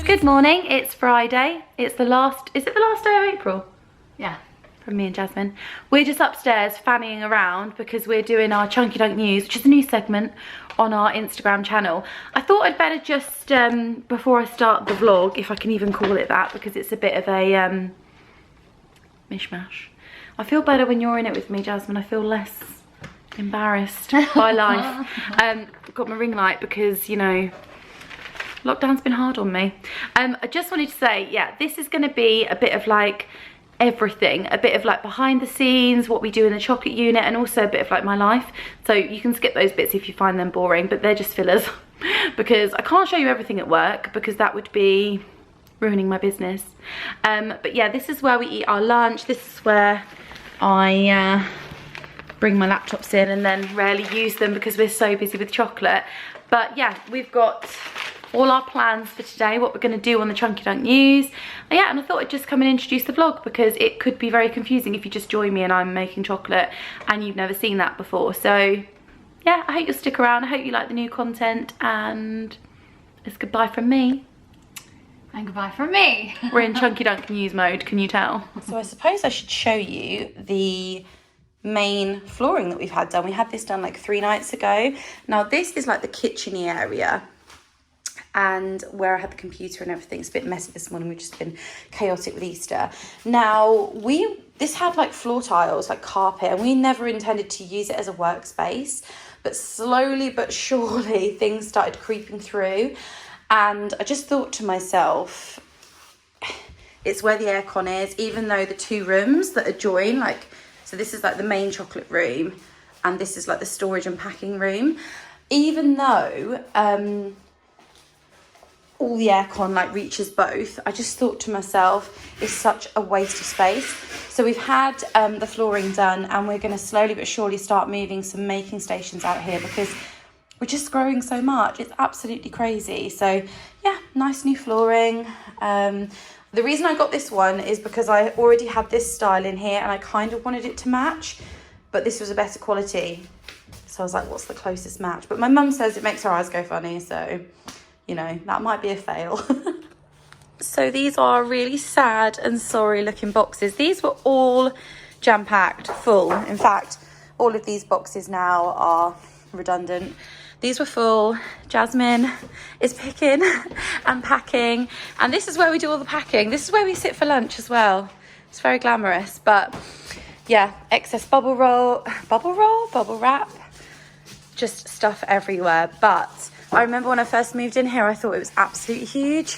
Good morning, it's Friday. It's the last, is it the last day of April? Yeah. From me and Jasmine. We're just upstairs fannying around because we're doing our Chunky Dunk News, which is a new segment on our Instagram channel. I thought I'd better just, before I start the vlog, if I can even call it that, because it's a bit of a mishmash. I feel better when you're in it with me, Jasmine. I feel less embarrassed by life. Got my ring light because, you know, lockdown's been hard on me. I just wanted to say, yeah, this is going to be a bit of like everything, a bit of like behind the scenes, what we do in the chocolate unit, and also a bit of like my life. So you can skip those bits if you find them boring, but they're just fillers because I can't show you everything at work because that would be ruining my business. But yeah, this is where we eat our lunch. This is where I bring my laptops in and then rarely use them because we're so busy with chocolate. But yeah, we've got all our plans for today, what we're going to do on the Chunky Dunk News. Yeah, and I thought I'd just come and introduce the vlog because it could be very confusing if you just join me and I'm making chocolate and you've never seen that before. So yeah, I hope you'll stick around. I hope you like the new content, and it's goodbye from me. And goodbye from me. We're in Chunky Dunk News mode, can you tell? So I suppose I should show you the main flooring that we've had done. We had this done like 3 nights ago. Now this is like the kitchen-y area and where I had the computer and everything. It's a bit messy this morning. We've just been chaotic with Easter. Now this had like floor tiles, like carpet, and we never intended to use it as a workspace, but slowly but surely things started creeping through, and I just thought to myself, it's where the aircon is, even though the 2 rooms that adjoin, like, so this is like the main chocolate room and this is like the storage and packing room, even though all the aircon like reaches both, I just thought to myself, it's such a waste of space. So we've had the flooring done, and we're going to slowly but surely start moving some making stations out here because we're just growing so much. It's absolutely crazy. So yeah, nice new flooring. The reason I got this one is because I already had this style in here and I kind of wanted it to match, but this was a better quality. So I was like, what's the closest match? But my mum says it makes her eyes go funny, so you know, that might be a fail. So these are really sad and sorry looking boxes. These were all jam-packed, full. In fact, all of these boxes now are redundant. These were full. Jasmine is picking and packing. And this is where we do all the packing. This is where we sit for lunch as well. It's very glamorous, but yeah, excess bubble wrap, just stuff everywhere. But I remember when I first moved in here, I thought it was absolutely huge,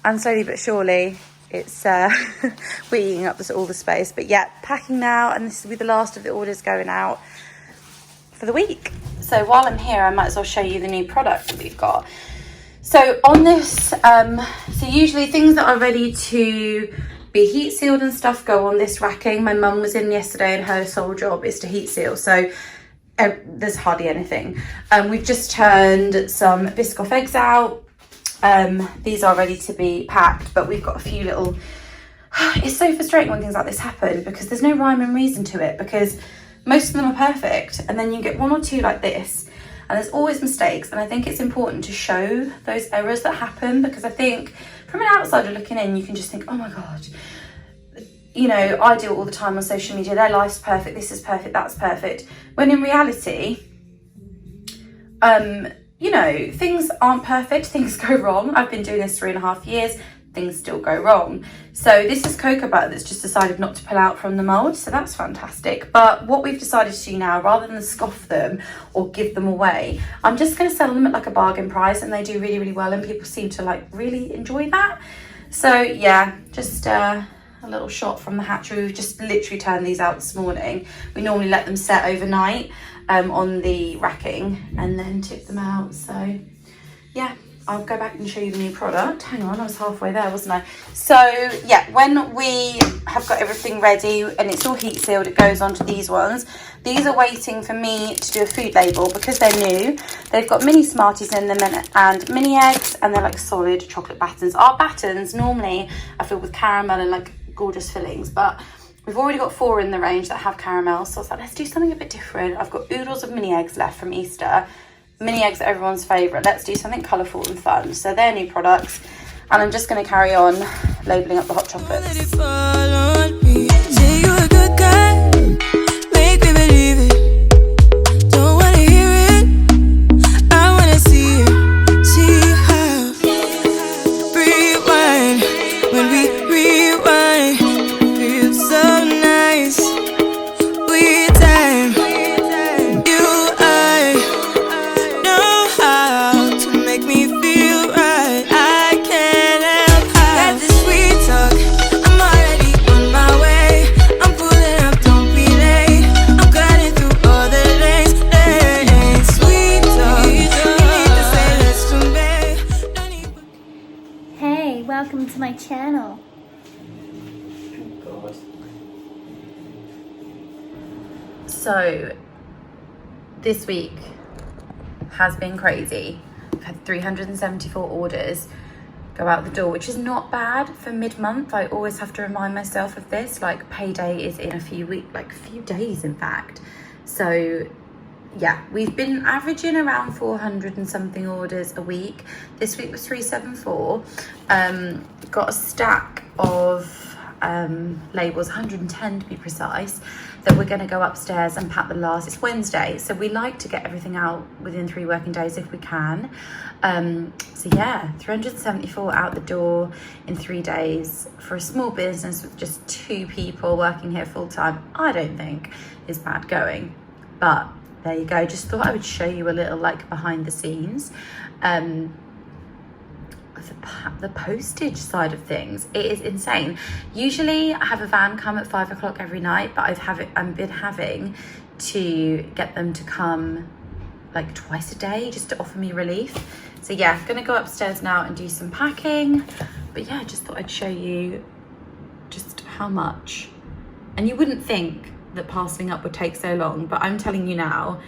and slowly but surely it's we're eating up all the space. But yeah, packing now, and this will be the last of the orders going out for the week. So while I'm here, I might as well show you the new product that we've got. So on this, so usually things that are ready to be heat sealed and stuff go on this racking. My mum was in yesterday and her sole job is to heat seal, so there's hardly anything. We've just turned some Biscoff eggs out. These are ready to be packed, but we've got a few little it's so frustrating when things like this happen because there's no rhyme and reason to it, because most of them are perfect and then you get 1 or 2 like this, and there's always mistakes. And I think it's important to show those errors that happen, because I think from an outsider looking in, you can just think, oh my god, you know, I do it all the time on social media, their life's perfect, this is perfect, that's perfect. When in reality, you know, things aren't perfect, things go wrong. I've been doing this 3.5 years, things still go wrong. So this is cocoa butter that's just decided not to pull out from the mould, so that's fantastic. But what we've decided to do now, rather than scoff them or give them away, I'm just going to sell them at like a bargain price, and they do really, really well, and people seem to like really enjoy that. So yeah, just a little shot from the hatchery. We've just literally turned these out this morning. We normally let them set overnight on the racking and then tip them out. So yeah, I'll go back and show you the new product. Hang on, I was halfway there, wasn't I? So yeah, when we have got everything ready and it's all heat sealed, it goes onto these ones. These are waiting for me to do a food label because they're new. They've got mini Smarties in them and mini eggs, and they're like solid chocolate battens. Our battens normally are filled with caramel and like gorgeous fillings, but we've already got 4 in the range that have caramel, so I was like, let's do something a bit different. I've got oodles of mini eggs left from Easter. Mini eggs are everyone's favourite. Let's do something colourful and fun. So they're new products. and I'm just going to carry on labelling up the hot chocolates. Welcome to my channel. God. So this week has been crazy. I've had 374 orders go out the door, which is not bad for mid-month. I always have to remind myself of this, like payday is in a few days in fact. So yeah, we've been averaging around 400 and something orders a week. This week was 374. Got a stack of labels, 110 to be precise, that we're going to go upstairs and pack the last. It's Wednesday, so we like to get everything out within 3 working days if we can. So yeah, 374 out the door in 3 days for a small business with just 2 people working here full time. I don't think is bad going, but there you go. Just thought I would show you a little like behind the scenes. The postage side of things, it is insane. Usually I have a van come at 5 o'clock every night, but I've been having to get them to come like twice a day just to offer me relief. So yeah, gonna go upstairs now and do some packing. But yeah, just thought I'd show you just how much. And you wouldn't think that parceling up would take so long, but I'm telling you now,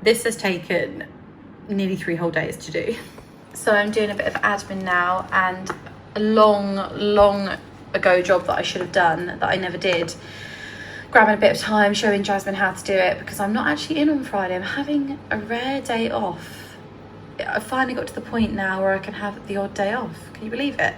this has taken nearly 3 whole days to do. So I'm doing a bit of admin now, and a long ago job that I should have done that I never did, grabbing a bit of time showing Jasmine how to do it, because I'm not actually in on Friday. I'm having a rare day off. I finally got to the point now where I can have the odd day off. Can you believe it?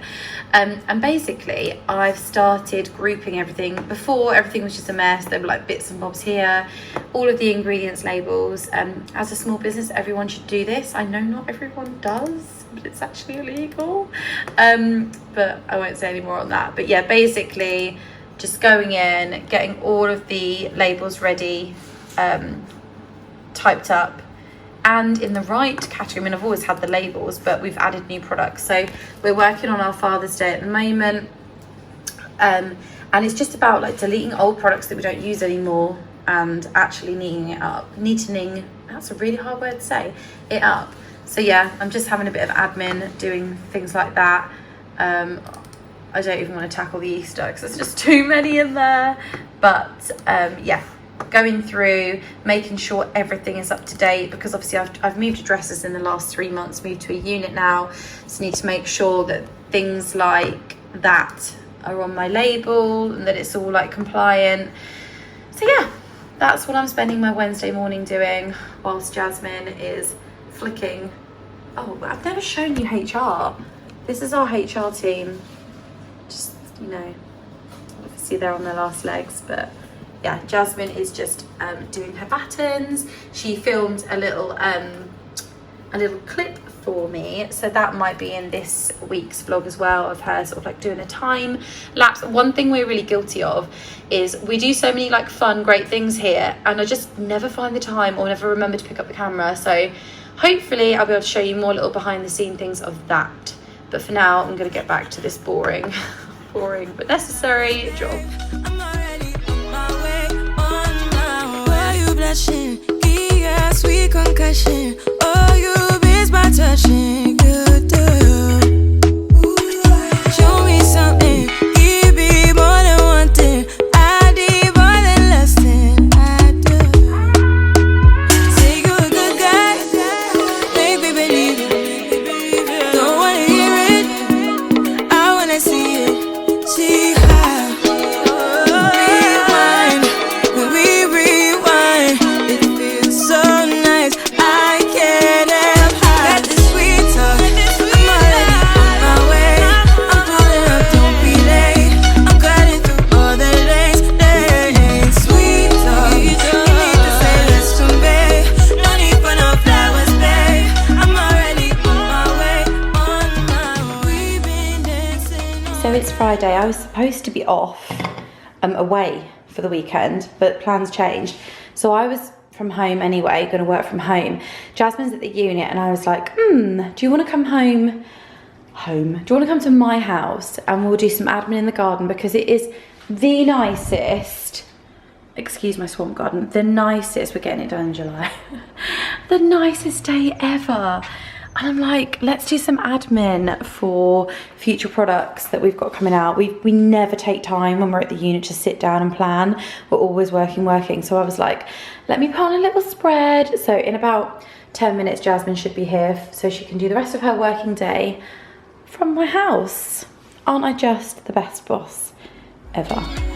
And basically I've started grouping everything. Before, everything was just a mess. There were like bits and bobs here, all of the ingredients labels. As a small business, everyone should do this. I know not everyone does, but it's actually illegal. But I won't say any more on that. But yeah, basically just going in, getting all of the labels ready, typed up, and in the right category. I mean, I've always had the labels, but we've added new products. So we're working on our Father's Day at the moment. And it's just about like deleting old products that we don't use anymore and actually neatening it up. Neatening, that's a really hard word to say, it up. So yeah, I'm just having a bit of admin, doing things like that. I don't even want to tackle the Easter because there's just too many in there. But yeah, going through, making sure everything is up to date, because obviously I've moved addresses in the last 3 months, moved to a unit now, so need to make sure that things like that are on my label and that it's all like compliant. So yeah, that's what I'm spending my Wednesday morning doing whilst Jasmine is flicking. Oh, I've never shown you HR. This is our HR team. Just, you know, obviously they're on their last legs, but yeah, Jasmine is just doing her battens. She filmed a little clip for me, so that might be in this week's vlog as well, of her sort of like doing a time lapse. One thing we're really guilty of is we do so many like fun, great things here, and I just never find the time or never remember to pick up the camera. So hopefully I'll be able to show you more little behind the scene things of that. But for now, I'm gonna get back to this boring but necessary job. Blushing, yeah, sweet concussion. Oh, you miss my touching, you do. Show me something, give me more than one thing. I need more than less than I do. Say you a good guy, make me believe it. Don't wanna hear it, I wanna see it. See how. So nice, I can't help. Got this sweet talk. So it's Friday. I was supposed to be off away for the weekend, but plans changed. So I was from home anyway, going to work from home. Jasmine's at the unit and I was like, do you want to come home? Do you want to come to my house and we'll do some admin in the garden, because it is the nicest, excuse my swamp garden, the nicest, we're getting it done in July, the nicest day ever. And I'm like, let's do some admin for future products that we've got coming out. We never take time when we're at the unit to sit down and plan. We're always working. So I was like, let me put on a little spread. So in about 10 minutes, Jasmine should be here so she can do the rest of her working day from my house. Aren't I just the best boss ever?